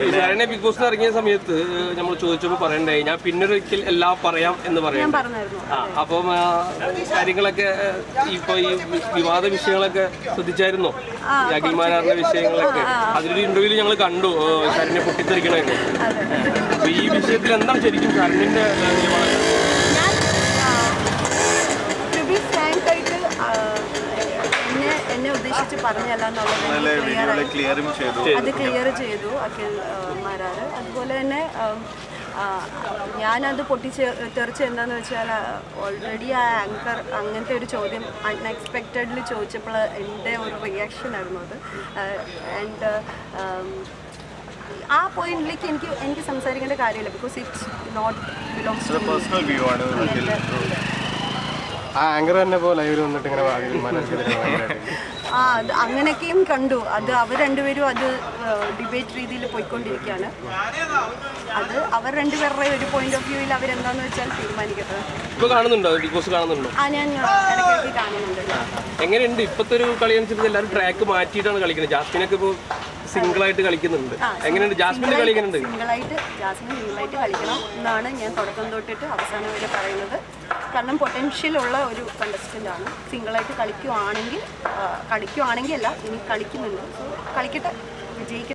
Saranya big ബോസിൽ ഇറങ്ങിയ സമയത്ത് നമ്മൾ ചോദിച്ചപ്പോൾ പറയണ്ടായി ഞാൻ പിന്നൊരിക്കൽ എല്ലാം പറയാം എന്ന് പറയാം. അപ്പം കാര്യങ്ങളൊക്കെ ഇപ്പൊ ഈ വിവാദ വിഷയങ്ങളൊക്കെ ശ്രദ്ധിച്ചായിരുന്നോ? അഖിൽമാരാറിന്റെ വിഷയങ്ങളൊക്കെ അതിലൊരു ഇന്റർവ്യൂല് ഞങ്ങൾ കണ്ടു ശരണ്യ പൊട്ടിത്തെറിക്കണൊക്കെ. അപ്പൊ ഈ വിഷയത്തിൽ എന്താണ് ശരിക്കും ശരണ്യന്റെ എന്നെ ഉദ്ദേശിച്ച് പറഞ്ഞല്ല എന്നുള്ളത് അത് ക്ലിയർ ചെയ്തു അഖിൽ മാരാറ്. അതുപോലെ തന്നെ ഞാനത് തെറിച്ച് എന്താണെന്ന് വെച്ചാൽ ഓൾറെഡി ആ ആങ്കർ അങ്ങനത്തെ ഒരു ചോദ്യം അൺഎക്സ്പെക്റ്റഡ്ലി ചോദിച്ചപ്പോൾ എൻ്റെ ഒരു റിയാക്ഷൻ ആയിരുന്നു അത്. ആൻഡ് ആ പോയിന്റിലേക്ക് എനിക്ക് സംസാരിക്കേണ്ട കാര്യമില്ല, because it's not belongs to personal view ആണ്. ആ ആങ്കർ തന്നെ പോലെ വന്നിട്ട് ഇങ്ങനെ അത് അങ്ങനെയൊക്കെയും കണ്ടു. അത് അവർ രണ്ടുപേരും അത് ഡിബേറ്റ് രീതിയിൽ പോയിക്കൊണ്ടിരിക്കുകയാണ്. അത് അവർ രണ്ടുപേരുടെ ഒരു പോയിന്റ് ഓഫ് വ്യൂവിൽ അവരെന്താന്ന് വെച്ചാൽ തീരുമാനിക്കട്ടെ. കാണുന്നുണ്ടോ ബിഗ് ബോസ്? കാണുന്നുണ്ടോ? ഞാൻ ഇടയ്ക്കിടയ്ക്ക് കാണുന്നുണ്ട്. എങ്ങനെയുണ്ട് ഇപ്പോഴത്തെ ഒരു കളി അനുസരിച്ച് എല്ലാവരും ട്രാക്ക് മാറ്റിയിട്ടാണ് കളിക്കുന്നത്. ജാസ്മിനൊക്കെ ഇപ്പോൾ സിംഗിൾ ആയിട്ട് കളിക്കുന്നുണ്ട്. എങ്ങനെയുണ്ട് ജാസ്മിന്റെ കളി? എങ്ങനെയുണ്ട്? ജാസ്മിൻ സിംഗിളായിട്ട് കളിക്കണം എന്നാണ് ഞാൻ തുടക്കം തൊട്ടിട്ട് അവസാനം വരെ പറയുന്നത്. കാരണം പൊട്ടൻഷ്യൽ ഉള്ള ഒരു കണ്ടസ്റ്റൻ്റ് ആണ്. സിംഗിളായിട്ട് കളിക്കുവാണെങ്കിൽ അല്ല, ഇനി കളിക്കുന്നുണ്ട്. സോ കളിക്കട്ടെ, വിജയിക്കട്ടെ.